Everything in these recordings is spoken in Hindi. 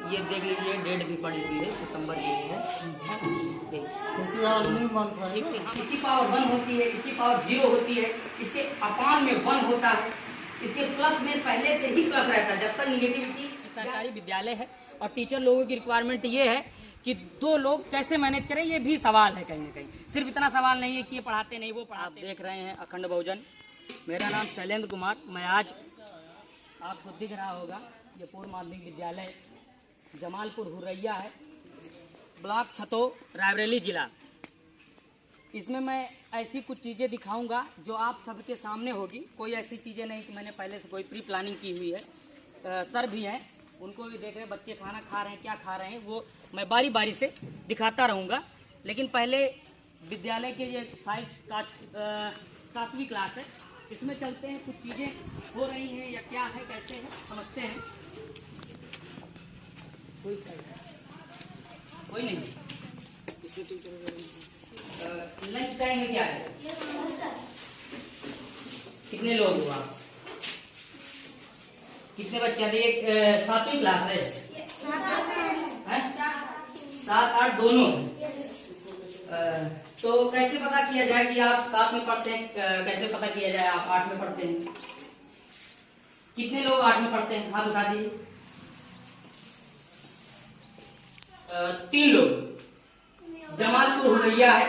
ये देख लीजिए, डेट भी पड़ी हुई है, सितंबर की है। क्योंकि आज नहीं मान पाएगा। इसकी पावर 1 होती है, इसकी पावर 0 होती है, इसके अपान में 1 होता है, इसके प्लस में पहले से ही प्लस रहता है जब तक निगेटिविटी। सरकारी विद्यालय है और टीचर लोगों की रिक्वायरमेंट ये है कि 2 लोग कैसे मैनेज करें, ये भी सवाल है कहीं ना कहीं। सिर्फ इतना सवाल नहीं है कि ये पढ़ाते नहीं, वो पढ़ाते। आप देख रहे हैं अखंड बहुजन। मेरा नाम शैलेंद्र कुमार। मैं आज आपको दिख रहा होगा, ये पूर्व माध्यमिक विद्यालय जमालपुर हुरैया है, ब्लॉक छतो, रायबरेली जिला। इसमें मैं ऐसी कुछ चीज़ें दिखाऊंगा जो आप सबके सामने होगी। कोई ऐसी चीज़ें नहीं कि मैंने पहले से कोई प्री प्लानिंग की हुई है। सर भी हैं, उनको भी देख रहे हैं, बच्चे खाना खा रहे हैं, क्या खा रहे हैं वो मैं बारी बारी से दिखाता रहूँगा। लेकिन पहले विद्यालय के ये 7वीं क्लास है, इसमें चलते हैं, कुछ चीज़ें हो रही हैं या क्या है, कैसे है, समझते हैं। कोई नहीं। लंच टाइम में क्या है? कितने लोग हुआ? कितने बच्चे आते? एक 7वीं क्लास है, 7, 8 दोनों। तो कैसे पता किया जाए कि आप 7 में पढ़ते हैं? कैसे पता किया जाए आप 8 में पढ़ते हैं? कितने लोग 8 में पढ़ते हैं? हाथ उठा दीजिए। 3 लोग। जमालपुर हुरैया है,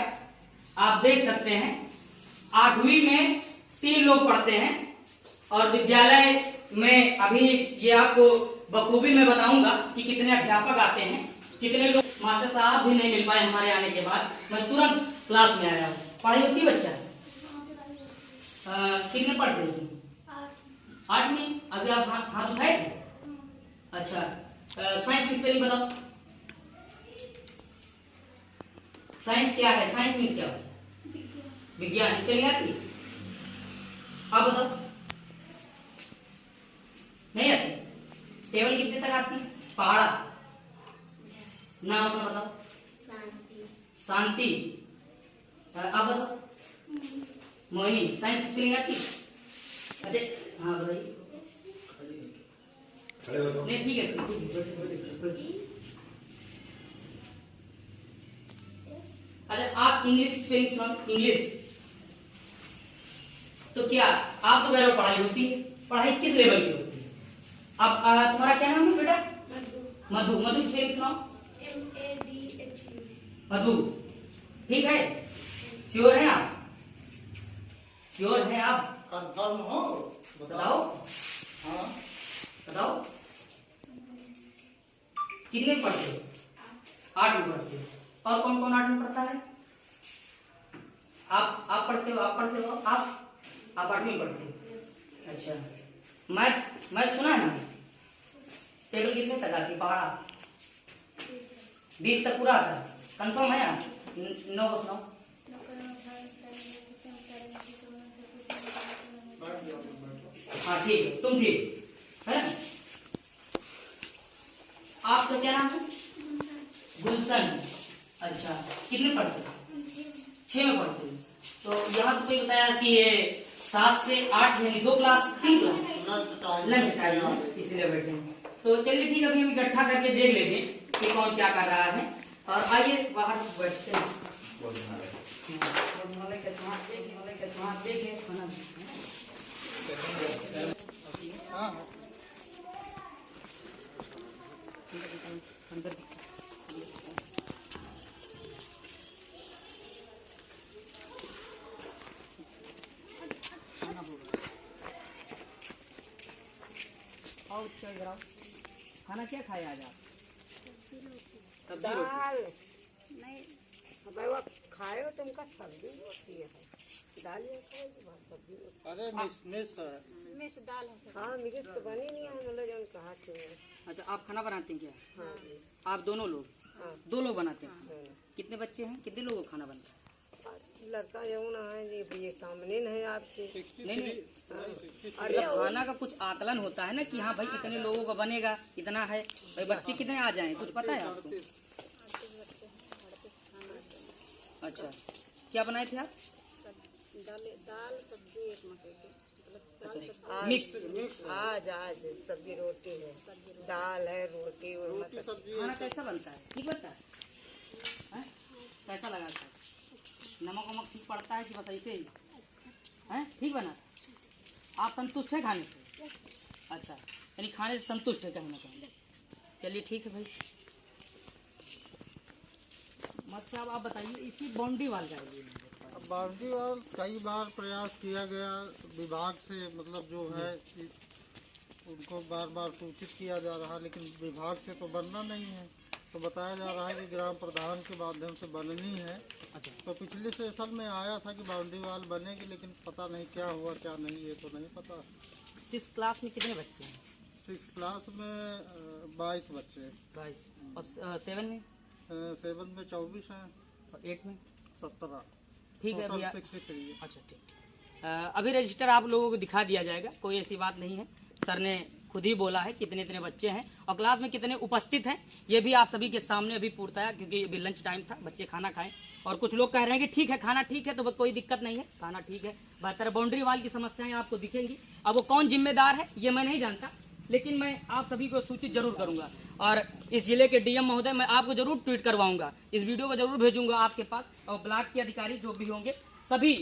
आप देख सकते हैं 8वीं में 3 लोग पढ़ते हैं। और विद्यालय में अभी ये आपको बखूबी मैं बताऊंगा कि कितने अध्यापक आते हैं, कितने लोग। मास्टर साहब भी नहीं मिल पाए हमारे आने के बाद, मैं तुरंत क्लास में आया हूँ। पढ़ाई होती बच्चा? कितने पढ़ते हैं? 8 में। अभी आप हाथ उठाए थे? अच्छा। साइंस की स्पेलिंग बताओ। साइंस क्या है? साइंस मीन्स क्या होता है? विज्ञान। स्पेलिंग आती है? आप बताओ। नहीं आती? टेबल कितने तक आती है? पहाड़ा। नाम अपना बताओ। शांति। आप बताओ। मोहिनी। साइंस की स्पेलिंग आती है? अच्छा, हाँ बताइए। नहीं ठीक है, अच्छा आप इंग्लिश स्पेलिंग सुनाओ। इंग्लिश तो क्या आप तो कह रहे हो पढ़ाई होती है? पढ़ाई किस लेवल की होती है? आप तुम्हारा क्या नाम है बेटा? मधु। मधु स्पेलिंग सुनाओ। मधु। ठीक है? श्योर है आप? श्योर है आप? कंफर्म हो? बताओ। हाँ बताओ। कितने पढ़ते हो? 8 में पढ़ते हो। और कौन कौन 8 में पढ़ता है? आप पढ़ते हो? आप पढ़ते हो? आप 8वीं पढ़ते हो? अच्छा। मैथ सुना है ना? टेबल कितने तक आती? पहाड़ा 20 तक पूरा आता है? कंफर्म है आप? 9 को सुनाओ। हाँ ठीक है, तुम ठीक है ना? आपका क्या नाम है? गुलशन। अच्छा, कितने पढ़ते हो? 6 में पढ़ते हो। तो यहाँ तो कोई बताया कि ये 7 से 8 यानी 2 क्लास, 3 क्लास लंच टाइम है, इसीलिए बैठे हैं। तो चलिए ठीक है, अभी हम इकट्ठा करके देख लेंगे कि कौन क्या कर रहा है। और आइए बाहर बैठते हैं। खाना क्या खाए आज आप? सब्जी दाल नहीं वो खाए हो तुमका सब्जी रोटी है, दाल सब्जी। अरे मिस दाल है। हाँ मिक्स तो बनी नहीं है, मतलब जो कहा थे। अच्छा, आप खाना बनाते हैं क्या? हाँ आप दोनों लोग? हाँ 2 लोग बनाते हैं। कितने बच्चे हैं? कितने लोगों को खाना बनता है? लड़का जो ना है ये सामने नहीं आपके। नहीं अरे खाना का कुछ आकलन होता है ना कि हाँ भाई इतने लोगों का बनेगा, इतना है भाई। बच्चे कितने आ जाएं, कुछ पता है आपको? अच्छा, क्या बनाए थे आप? दाल सब्जी एक मकई की, मतलब मिक्स। आज आज सब्जी रोटी है, दाल है, रोटी और रोटी सब्जी खाना कैसा बनता है? ठीक बनता है? हैं? कैसा लगा था? नमक वमक ठीक पड़ता है कि बस ऐसे ही हैं? ठीक बना? आप संतुष्ट हैं खाने से? अच्छा, यानी खाने से संतुष्ट है कहीं ना कहीं। चलिए ठीक है भाई। मत साहब आप बताइए इसकी बाउंड्री वाल का है? अब बाउंड्री वाल कई बार प्रयास किया गया विभाग से, मतलब जो है कि उनको बार बार सूचित किया जा रहा है, लेकिन विभाग से तो बनना नहीं है। तो बताया जा रहा है कि ग्राम प्रधान के माध्यम से बननी है। अच्छा, तो पिछले सेशन में आया था कि बाउंड्री वाल बनेगी, लेकिन पता नहीं क्या हुआ क्या नहीं, ये तो नहीं पता। 6 क्लास में कितने बच्चे हैं? 6 क्लास में 22 बच्चे, 22। और 7 में? 7 में 24 हैं और 8 में? 17। ठीक है टोटल भैया। 63 है। अच्छा ठीक। अभी रजिस्टर आप लोगों को दिखा दिया जाएगा, कोई ऐसी बात नहीं है। सर ने खुद ही बोला है कितने इतने बच्चे हैं और क्लास में कितने उपस्थित हैं, ये भी आप सभी के सामने अभी पूर्ताया, क्योंकि अभी लंच टाइम था, बच्चे खाना खाएं। और कुछ लोग कह रहे हैं कि ठीक है खाना ठीक है, तो बस कोई दिक्कत नहीं है, खाना ठीक है, बेहतर। बाउंड्री वाल की समस्याएं आपको दिखेंगी। अब वो कौन जिम्मेदार है ये मैं नहीं जानता, लेकिन मैं आप सभी को सूचित जरूर करूंगा। और इस जिले के डीएम महोदय मैं आपको जरूर ट्वीट करवाऊंगा, इस वीडियो को जरूर भेजूंगा आपके पास। और ब्लॉक के अधिकारी जो भी होंगे, सभी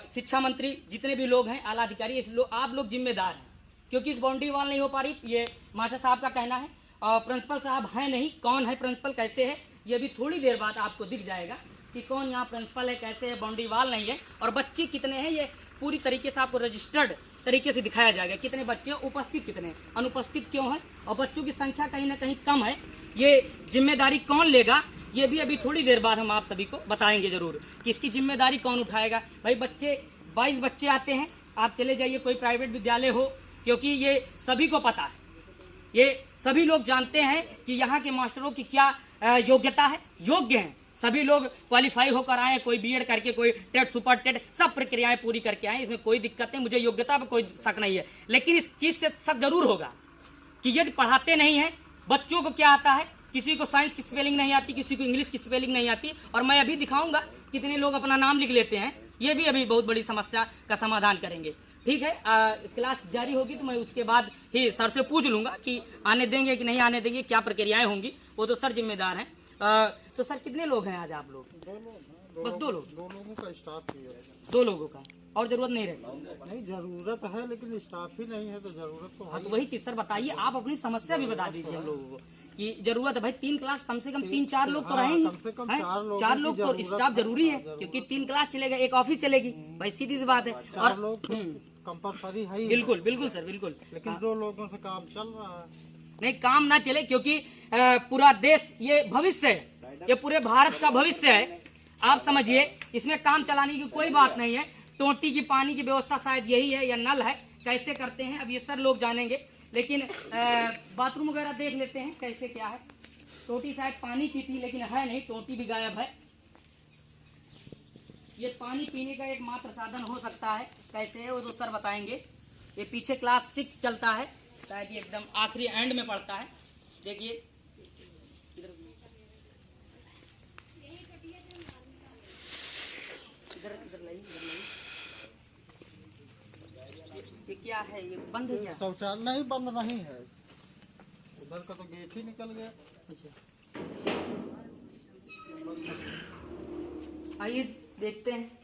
शिक्षा मंत्री जितने भी लोग हैं, आला अधिकारी, आप लोग जिम्मेदार हैं, क्योंकि इस बाउंड्री वॉल नहीं हो पा रही। ये मास्टर साहब का कहना है, और प्रिंसिपल साहब है नहीं, कौन है प्रिंसिपल, कैसे है, ये भी थोड़ी देर बाद आपको दिख जाएगा कि कौन यहाँ प्रिंसिपल है, कैसे है, बाउंड्री वॉल नहीं है। और बच्चे कितने हैं ये पूरी तरीके से आपको रजिस्टर्ड तरीके से दिखाया जाएगा, कितने बच्चे हैं, उपस्थित कितने, अनुपस्थित क्यों है, और बच्चों की संख्या कहीं ना कहीं कम है। ये जिम्मेदारी कौन लेगा, ये भी अभी थोड़ी देर बाद हम आप सभी को बताएंगे जरूर कि इसकी जिम्मेदारी कौन उठाएगा। भाई बच्चे 22 बच्चे आते हैं, आप चले जाइए कोई प्राइवेट विद्यालय हो, क्योंकि ये सभी को पता है, ये सभी लोग जानते हैं कि यहाँ के मास्टरों की क्या योग्यता है, योग्य हैं। सभी लोग क्वालिफाई होकर आए, कोई बीएड करके, कोई टेट, सुपर टेट, सब प्रक्रियाएं पूरी करके आए, इसमें कोई दिक्कत नहीं, मुझे योग्यता पर कोई शक नहीं है। लेकिन इस चीज से शक जरूर होगा कि यदि पढ़ाते नहीं है, बच्चों को क्या आता है, किसी को साइंस की स्पेलिंग नहीं आती, किसी को इंग्लिश की स्पेलिंग नहीं आती, और मैं अभी दिखाऊंगा कितने लोग अपना नाम लिख लेते हैं, ये भी अभी बहुत बड़ी समस्या का समाधान करेंगे। ठीक है, क्लास जारी होगी तो मैं उसके बाद ही सर से पूछ लूंगा कि आने देंगे कि नहीं आने देंगे, क्या प्रक्रियाएं होंगी, वो तो सर जिम्मेदार हैं। तो सर कितने लोग हैं आज आप लोग? 2 लोग, बस 2 लोग? 2 लोगों का स्टाफ ही है। 2 लोगों का, और जरूरत नहीं रहती? नहीं, जरूरत है, लेकिन स्टाफ ही नहीं है, तो जरूरत तो हाँ, है। तो वही चीज सर बताइए, आप अपनी समस्या भी बता दीजिए हम लोगों को कि जरूरत है। भाई 3 क्लास कम से कम 3-4 लोग तो हाँ, रहेंगे, कम से कम हैं? 4 लोग तो स्टाफ जरूरी है, क्योंकि 3 क्लास चलेगा, 1 ऑफिस चलेगी, भाई सीधी सी बात है। 4 लोग कंपलसरी है ही। बिल्कुल बिल्कुल सर, बिल्कुल। लेकिन 2 लोगों से काम चल रहा है। नहीं, काम ना चले, क्योंकि पूरा देश, ये भविष्य है, ये पूरे भारत का भविष्य है, आप समझिए, इसमें काम चलाने की कोई बात नहीं है। टोटी की पानी की व्यवस्था शायद यही है या नल है, कैसे करते हैं अब ये सर लोग जानेंगे, लेकिन बाथरूम वगैरह देख लेते हैं कैसे क्या है। टोटी शायद पानी की थी, लेकिन है नहीं, टोटी भी गायब है। ये पानी पीने का एकमात्र साधन हो सकता है, कैसे है वो तो सर बताएंगे। ये पीछे क्लास 6 चलता है, शायद ये एकदम आखिरी एंड में पड़ता है, देखिए इधर इधर नहीं, ये क्या है, ये बंद है क्या? शौचालय नहीं बंद नहीं है, उधर का तो गेट ही निकल गया। आइए देखते हैं।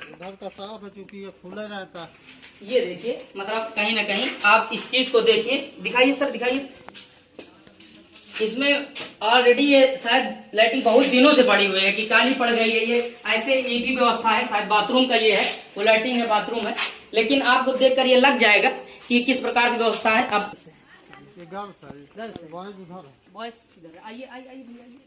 उधर का साफ है, क्योंकि ये खुला रहता है। ये देखिए, मतलब कहीं ना कहीं आप इस चीज को देखिए, दिखाइए सर, दिखाइए। इसमें ऑलरेडी ये शायद लाइटिंग बहुत दिनों से पड़ी हुई है कि काली पड़ गई है, ये ऐसे ये भी व्यवस्था है, शायद बाथरूम का ये है, वो लाइटिंग है, बाथरूम है, लेकिन आपको देखकर ये लग जाएगा कि किस प्रकार से व्यवस्था है। अब ये गर्ल्स है, बॉयज उधर है। बॉयस इधर आइए, आइए आइए भैया, आइए।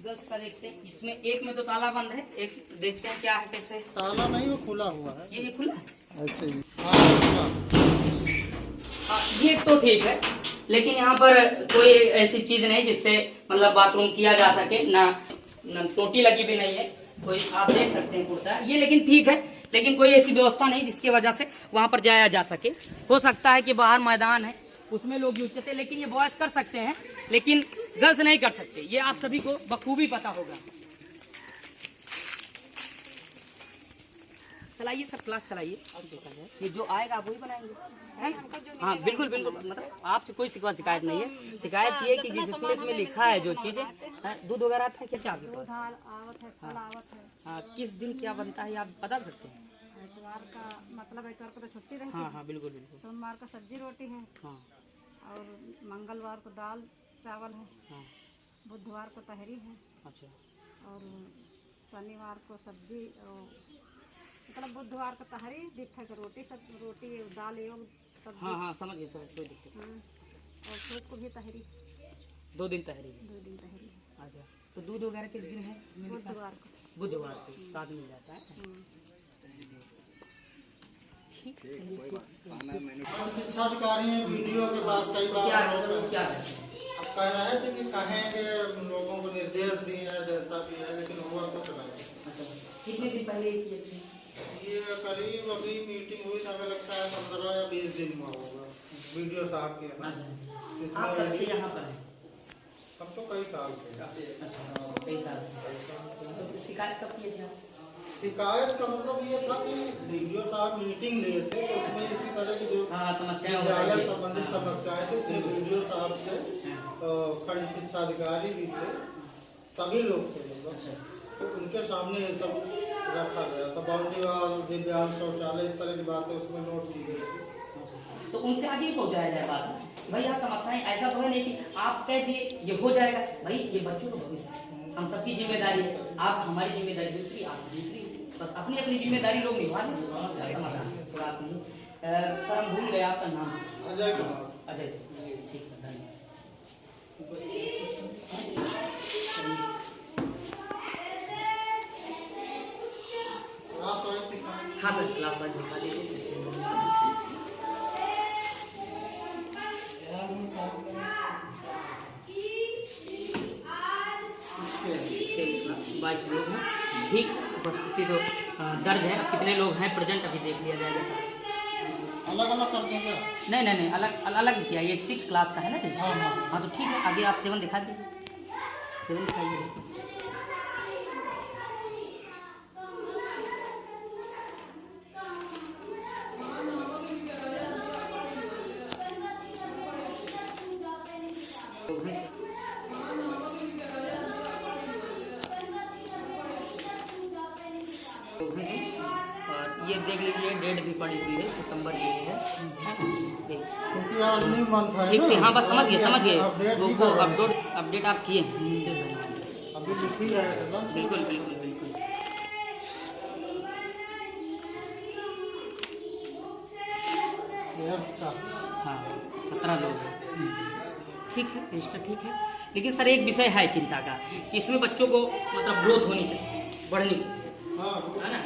गर्ल्स का देखते हैं, इसमें एक में तो ताला बंद है, एक देखते हैं क्या है, कैसे। ताला नहीं, वो खुला हुआ है, ये खुला है, ऐसे ही। हाँ, खुला। हाँ, ये तो ठीक है, लेकिन यहाँ पर कोई ऐसी चीज नहीं जिससे मतलब बाथरूम किया जा सके, ना टोटी लगी भी नहीं है कोई, आप देख सकते हैं कुर्ता ये, लेकिन ठीक है, लेकिन कोई ऐसी व्यवस्था नहीं जिसकी वजह से वहां पर जाया जा सके। हो सकता है कि बाहर मैदान है, उसमें लोग यूज करते हैं, लेकिन ये बॉयज कर सकते हैं, लेकिन गर्ल्स नहीं कर सकते, ये आप सभी को बखूबी पता होगा। चलाइए सब क्लास चलाइए, ये जो आएगा आप वही बनाएंगे, है? हाँ बिल्कुल बिल्कुल, मतलब आपसे कोई शिकायत नहीं है। शिकायत ये है कि जिसमें इसमें लिखा है जो चीजें, दूध वगैरह आता है क्या क्या आपके पास? हाँ, किस दिन क्या बनता है आप बता सकते हैं? इतवार का मतलब इतवार को तो छुट्टी रहती हाँ है। हाँ बिल्कुल बिल्कुल। सोमवार को सब्जी रोटी है हाँ और मंगलवार को दाल चावल है। हाँ। बुधवार को तहरी है अच्छा और शनिवार को सब्जी और मतलब बुधवार को तहरी, दिखा के रोटी, सब रोटी दाल एवं सब्जी। हाँ हाँ समझिए सर, कोई दिक्कत नहीं। और सूप को भी तहरी, 2 दिन तहरी है। 2 दिन तहरी है। अच्छा, तो दूध वगैरह किस दिन है? बुधवार को। बुधवार को साथ मिल जाता है। शिक्षा अधिकारी हैं वीडियो के पास कई बार क्या क्या है? अब कह रहे थे कि कहेंगे लोगों को निर्देश दिए हैं जैसा भी है, लेकिन हुआ कुछ नहीं। अच्छा, कितने दिन पहले ये किए थे? ये करीब अभी मीटिंग हुई था, हमें लगता है 15 या 20 दिन में होगा। वीडियो साहब के है ना, आप कब से यहाँ पर हैं? अब तो कई साल से। अच्छा, कई साल से। तो शिकायत कब किए थे आप? शिकायत का मतलब ये था कि वीडियो साहब मीटिंग लिए थे, तो उसमें इसी तरह की जो हाँ समस्याएं हो विद्यालय रही है। संबंधित समस्याएं थी, उसमें वीडियो साहब थे, खंड शिक्षा अधिकारी भी थे, सभी लोग थे मतलब, तो उनके सामने ये सब रखा गया था। बाउंड्री वाल, दिव्यांग शौचालय, इस तरह की बातें उसमें नोट की गई थी। तो उनसे आज ही पहुँचाया जाए बात में, भाई यहाँ समस्याएं, ऐसा तो है नहीं कि आप कह दिए ये हो जाएगा। भाई ये बच्चों का भविष्य, हम सबकी जिम्मेदारी है। आप हमारी जिम्मेदारी दूसरी, आप दूसरी, बस अपनी अपनी जिम्मेदारी लोग निभा लें, तो समस्या समाधान थोड़ा आप नहीं। सर हम भूल गए आपका नाम? अजय कुमार। अजय, ठीक सर, धन्यवाद। हाँ सर, क्लास वाइज दिखा दीजिए। बाईस लोग हैं, ठीक उपस्थिति तो दर्ज है। अब कितने लोग हैं प्रेजेंट अभी देख लिया जाएगा सर। अलग अलग कर देंगे? नहीं नहीं नहीं, अलग अलग किया, ये 6 क्लास का है ना। हाँ हाँ हाँ तो ठीक है, आगे आप 7 दिखा दीजिए, 7 दिखाइए। और ये देख लीजिए, डेट भी पड़ी हुई है, सितंबर की है। क्योंकि आज नहीं मंथ है ठीक ना। है, हाँ बस समझिए अपडेट ही वो कर रहे हैं। अपडेट आप किए हैं। अभी लिख ही रहे थे ना। बिल्कुल बिल्कुल बिल्कुल। हाँ 17 लोग हैं, ठीक है, रजिस्टर ठीक है। लेकिन सर एक विषय है चिंता का कि इसमें बच्चों को मतलब ग्रोथ होनी चाहिए, बढ़नी चाहिए, हाँ है ना।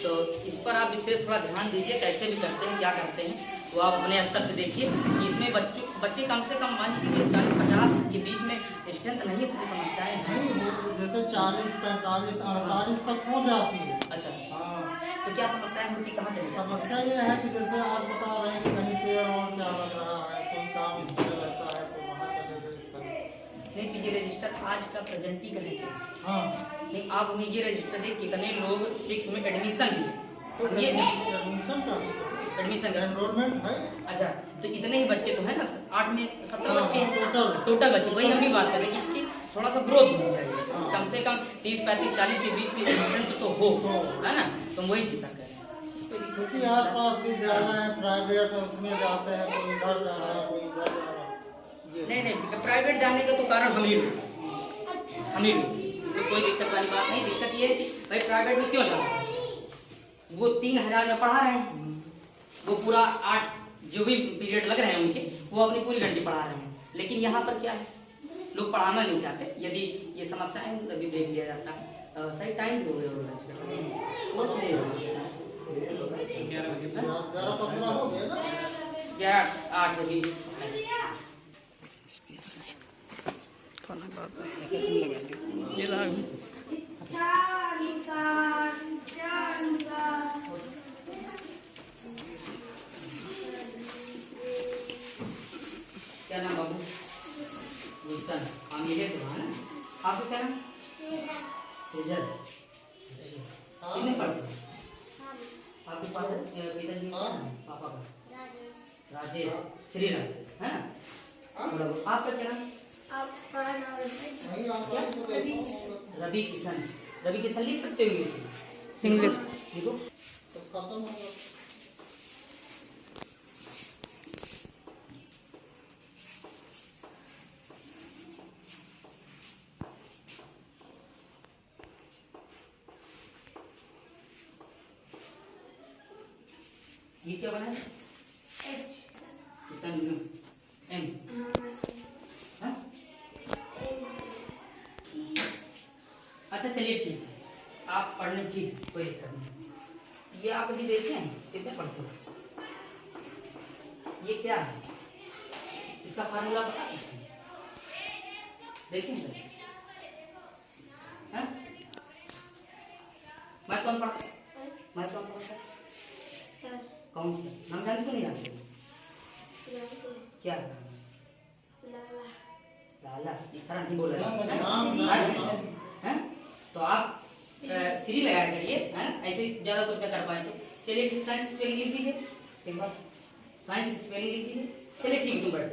तो इस पर आप विशेष थोड़ा ध्यान दीजिए, कैसे भी करते हैं, क्या करते हैं, तो आप अपने स्तर से देखिए कि इसमें बच्चे कम से कम मान लीजिए 40-50 के बीच में स्ट्रेंथ नहीं है, तो समस्याएं हैं। नहीं, जैसे 40, 45, 48 तक हो जाती है। अच्छा, हाँ, तो क्या समस्याएं होती, कहाँ चले जाते हैं? समस्या ये है कि जैसे आज बता रहे हैं कि कहीं पेड़ और क्या लग रहा है, कोई काम इस तरह रहता है तो वहाँ चले गए इस तरह। नहीं कीजिए रजिस्टर, आज का प्रेजेंट ही करेंगे। हाँ, नहीं आप नीचे रजिस्टर देख कितने लोग 6 में एडमिशन लिए, तो ये एडमिशन का एडमिशन का एनरोलमेंट है। अच्छा, तो इतने ही बच्चे तो है ना, 8 में 17 बच्चे हैं टोटल बच्चे, वही हम भी बात करें कि इसकी थोड़ा सा ग्रोथ होनी चाहिए, कम से कम 30, 35, 40 के बीच में स्टूडेंट तो हो, है ना, तो वही चिंता करें। क्योंकि आसपास विद्यालय है प्राइवेट, उसमें जाते हैं, कोई इधर जा रहा है, कोई इधर जा रहा है। नहीं नहीं, प्राइवेट जाने का तो कारण हम ही लोग, तो कोई दिक्कत वाली बात नहीं। दिक्कत ये है कि भाई प्राइवेट में क्यों जाना है, वो 3000 में पढ़ा रहे हैं, वो पूरा 8 जो भी पीरियड लग रहे हैं उनके, वो अपनी पूरी घंटी पढ़ा रहे हैं। लेकिन यहाँ पर क्या है, लोग पढ़ाना नहीं चाहते। यदि ये समस्या है तभी देख लिया जाता है। सही टाइम हो गया 11-15 हो गए ना। 11-8 बजे। क्या नाम बाबू? गुलशन। आपको क्या नाम? तेजल। कितने पढ़ते हो? आपके पिताजी का नाम? पापा का? राजेश। श्री राजेश है ना? आपका क्या नाम? रवि किशन। रवि किशन लिख सकते हो इंग्लिश? लिखो। तो खत्म होगा। ये क्या बना है? किसान एम। हाँ? अच्छा चलिए ठीक है, आप पढ़ने ठीक, कोई दिक्कत नहीं। ये आप अभी देखे हैं कितने पढ़ते हो? ये क्या है? इसका फार्मूला बता सकते हैं? देखें सर? हाँ? मैं कौन पढ़ता? मैं कौन पढ़ता? कौन सा नाम जानते हो? नहीं जानते? क्या है? लाला। इस तरह नहीं बोला है? तो आप श्री लगा करिए, है ना? ऐसे ज्यादा कुछ कर पाए तो चलिए ठीक। साइंस स्पेलिंग लिख दीजिए एक बार। साइंस स्पेलिंग लिख दीजिए। चलिए ठीक, तुम बैठ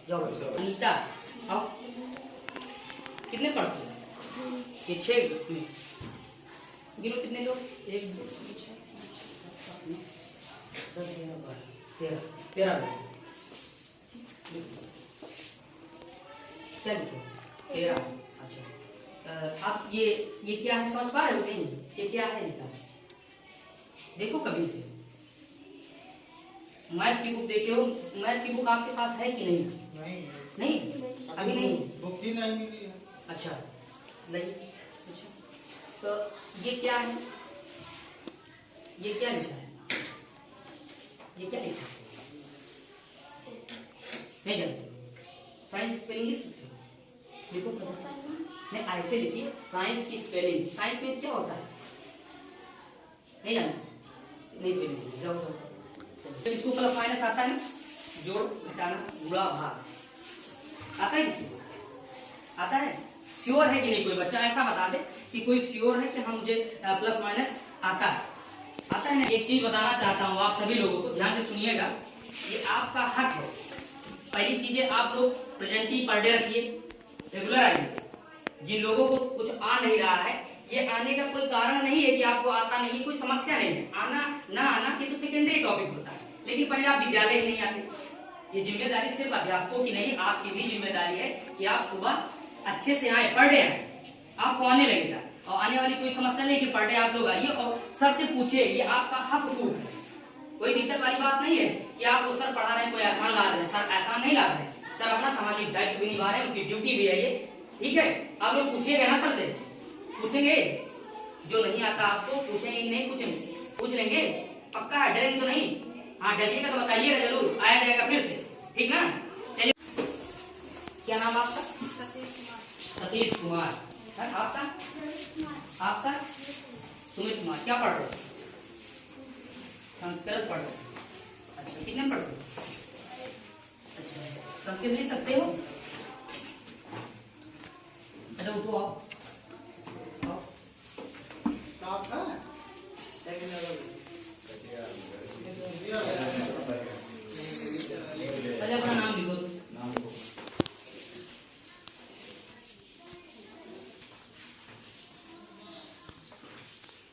जाओ। अनीता आओ। कितने पढ़ते हो? ये 6 गिनो। कितने लोग? 1 2 3 4 5 6 7 8 9 10 11 12 13 लोग। क्या लिखो? 13। अच्छा आप ये क्या है समझ पा रहे हो? नहीं ये क्या है लिखा? देखो कभी से मैथ की बुक देखे हो? मैथ की बुक आपके पास है कि नहीं? नहीं अभी नहीं। बुक ही नहीं मिली है। अच्छा नहीं। अच्छा तो ये क्या है? ये क्या लिखा है? ये क्या लिखा है? नहीं जानते? साइंस स्पेलिंग लिख सकते हो? देखो नहीं, ऐसे लिखिए साइंस की स्पेलिंग। साइंस में क्या होता है? नहीं जानते? नहीं स्पेलिंग जाओ जाओ। तो इसको प्लस माइनस आता है ना? जोड़ घटाना गुणा भाग आता है किसी? आता है? श्योर है कि नहीं? कोई बच्चा ऐसा बता दे कि कोई श्योर है कि हम मुझे प्लस माइनस आता है? आता है ना? एक चीज बताना चाहता हूँ आप सभी लोगों को, ध्यान से सुनिएगा। ये आपका हक है। पहली चीजें आप लोग प्रेजेंटी पर डे रखिए, रेगुलर आइए। जिन लोगों को कुछ आ नहीं रहा है, ये आने का कोई कारण नहीं है कि आपको आता नहीं, कोई समस्या नहीं है। आना ना आना ये तो सेकेंडरी टॉपिक होता है, लेकिन पहले आप विद्यालय नहीं आते। ये जिम्मेदारी सिर्फ अध्यापकों की नहीं, आपकी भी जिम्मेदारी है कि आप सुबह अच्छे से आए, पढ़ डे आए। आपको आने लगेगा और आने वाली कोई समस्या नहीं कि पढ़ डे आप लोग आइए और सर से पूछिए, ये आपका हक हुकूक है। कोई दिक्कत वाली बात नहीं है कि आप वो सर पढ़ा रहे हैं, कोई एहसान ला रहे हैं। सर एहसान नहीं ला रहे हैं, सर अपना सामाजिक दायित्व भी निभा रहे हैं, उनकी ड्यूटी भी है ये। ठीक है, आप लोग पूछिएगा ना सर से? पूछेंगे? जो नहीं आता आपको पूछेंगे कि नहीं? पूछ लेंगे? पक्का है? डरेंगे तो नहीं? हाँ डरिएगा तो बताइएगा जरूर, आया जाएगा फिर से। ठीक ना? चलिए, क्या नाम आपका? सतीश कुमार। आपका? आपका? सुमित कुमार। क्या पढ़ रहे हो? संस्कृत पढ़ रहे हो? अच्छा कितने पढ़ रहे हो? अच्छा संस्कृत लिख सकते हो? अच्छा उठो आओ। पहले अपना नाम लिखो।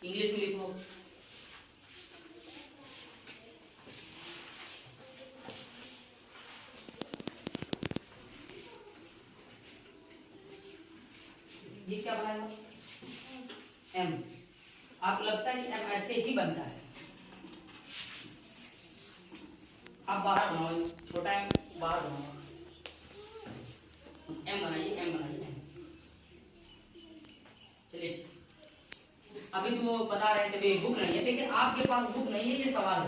इंग्लिश में लिखो। ये क्या बनाएगा? एम। आपको लगता है कि एम ऐसे ही बनता है? आप बाहर बनाओ, छोटा एम बाहर बनाओ, एम बनाइए, एम बनाइए, एम। चलिए ठीक। अभी तो बता रहे थे बुक नहीं है, लेकिन आपके पास बुक नहीं है, ये सवाल है।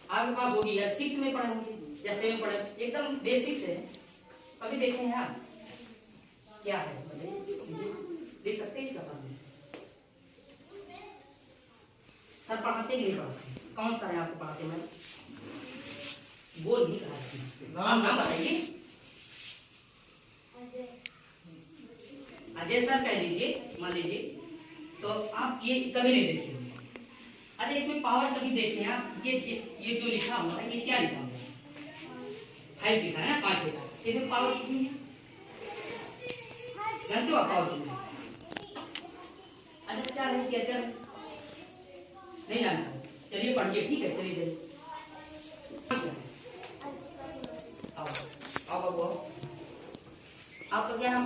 आपके पास होगी या 6 में पढ़े होंगे या 7 में पढ़े, एकदम बेसिक से। अभी देखें हैं आप क्या है, देख सकते हैं इसका पास? सर पढ़ाते कि नहीं पढ़ाते? कौन सा है आपको पढ़ाते? मैं बोल नहीं रहा, नाम बताइए। अजय सर कह लीजिए, मान लीजिए, तो आप ये कभी नहीं देखे होंगे। अच्छा, इसमें पावर कभी देखे हैं आप? ये जो लिखा हुआ है, ये क्या लिखा हुआ है? 5 लिखा है ना, 5 लिखा है। इसमें पावर कितनी है जानते हो आप? पावर कितनी है? अच्छा, 4 है क्या? 4 नहीं जानता? चलिए पढ़िए, ठीक है, चलिए चलिए। आओ बाबू आओ। आपका क्या नाम?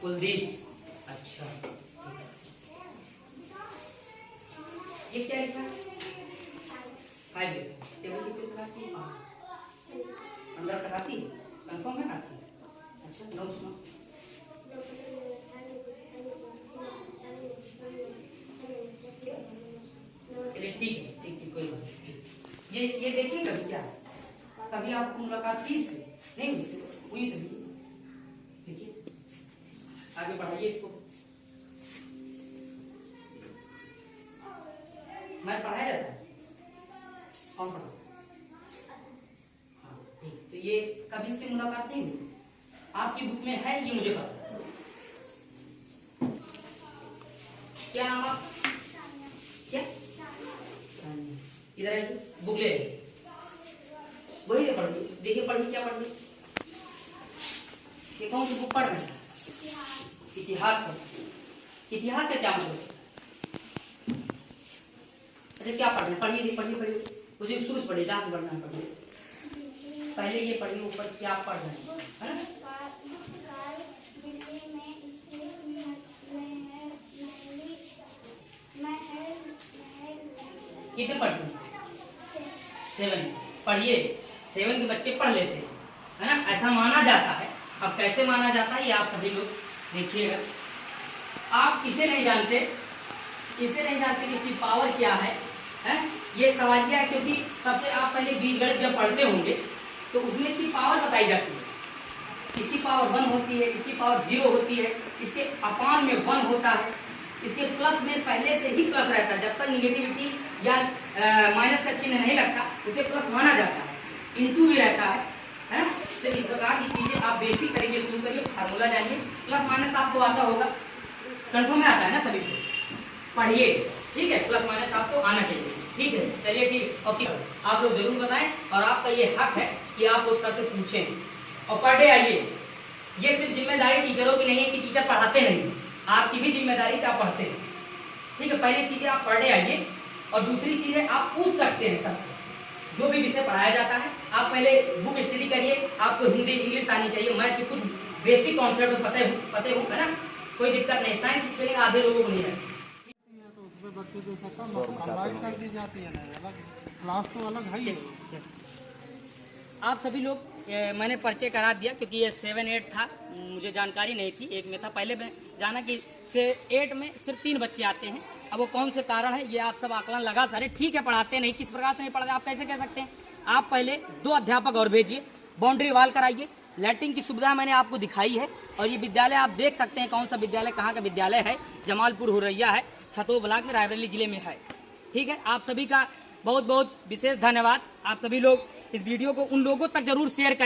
कुलदीप। अच्छा, ये क्या लिखा है? 5 लिखा है। टेबल कितने तक आती है? 15 तक आती है? कंफर्म है ना आती है? अच्छा, नोट सुनो। चलिए ठीक है, ठीक, कोई बात नहीं। ये देखिए कभी क्या कभी आपको मुलाकात की इससे? नहीं हुई तो देखिए, आगे बढ़ाइए इसको। मैं पढ़ाया जाता है? कौन पढ़ा? हाँ ठीक, तो ये कभी इससे मुलाकात नहीं हुई? आपकी बुक में है ये मुझे पता है। क्या नाम आप? क्या? इधर आइए, बुक ले आइए, वही से पढ़िए। देखिए पढ़िए, क्या पढ़िए? ये कौन सी बुक पढ़ रहे हैं? इतिहास का। इतिहास का क्या मतलब? अच्छा, क्या पढ़ रहे हैं? पढ़िए पढ़िए, मुझे शुरू से पढ़िए, जहाँ से पढ़ना है पढ़िए। पहले ये पढ़िए, ऊपर क्या पढ़ रहे हैं, है ना? कितने पढ़ते हैं? 7 पढ़िए। 7 के बच्चे पढ़ लेते हैं, है ना? ऐसा माना जाता है। अब कैसे माना जाता है ये आप सभी लोग देखिएगा। आप इसे नहीं जानते, इसे नहीं जानते कि इसकी पावर क्या है, हैं? ये सवालिया है, क्योंकि सबसे आप पहले बीजगणित जब पढ़ते होंगे तो उसमें इसकी पावर बताई जाती है। इसकी पावर 1 होती है, इसकी पावर 0 होती है, इसके अपान में 1 होता है, इसके प्लस में पहले से ही प्लस रहता है। जब तक निगेटिविटी या माइनस का चिन्ह नहीं लगता उसे प्लस माना जाता है। इंटू भी रहता है ना? तो इस प्रकार की चीजें आप बेसिक तरीके शुरू करिए, फार्मूला जानिए। प्लस माइनस आपको आता होगा, कंफर्म में आता है ना सभी को? पढ़िए, ठीक है? प्लस माइनस आपको आना चाहिए, ठीक है? चलिए ठीक, ओके। आप लोग जरूर बताएं, और आपका ये हक है कि आप लोग सर से पूछें और पढ़े आइए। ये सिर्फ जिम्मेदारी टीचरों की नहीं है कि टीचर पढ़ाते नहीं, आपकी भी जिम्मेदारी का आप पढ़ते हैं, ठीक है? पहली चीजें आप पढ़े आइए, और दूसरी चीज है आप पूछ सकते हैं सबसे। जो भी विषय पढ़ाया जाता है आप पहले बुक स्टडी करिए। आपको हिंदी इंग्लिश आनी चाहिए, मैथ के कुछ बेसिक कॉन्सेप्ट पते हो, है ना? कोई दिक्कत नहीं। साइंस स्पेलिंग आधे लोगों को नहीं है, तो उसमें बच्चे को कंबाइन कर दी जाती है ना, अलग क्लास तो अलग है ही। आप सभी लोग मैंने परिचय करा दिया, क्योंकि ये 7, 8 था, मुझे जानकारी नहीं थी। 1 में था, पहले मैं जाना कि 8 में सिर्फ 3 बच्चे आते हैं। अब वो कौन से कारण है ये आप सब आकलन लगा सारे, ठीक है? पढ़ाते नहीं, किस प्रकार से नहीं पढ़ाते आप कैसे कह सकते हैं? आप पहले 2 अध्यापक और भेजिए, बाउंड्री वाल कराइए, लैट्रिन की सुविधा मैंने आपको दिखाई है, और ये विद्यालय आप देख सकते हैं कौन सा विद्यालय, कहाँ का विद्यालय है। जमालपुर हुरैया है, छतो ब्लॉक में, रायबरेली जिले में है, ठीक है? आप सभी का बहुत बहुत विशेष धन्यवाद। आप सभी लोग इस वीडियो को उन लोगों तक जरूर शेयर करें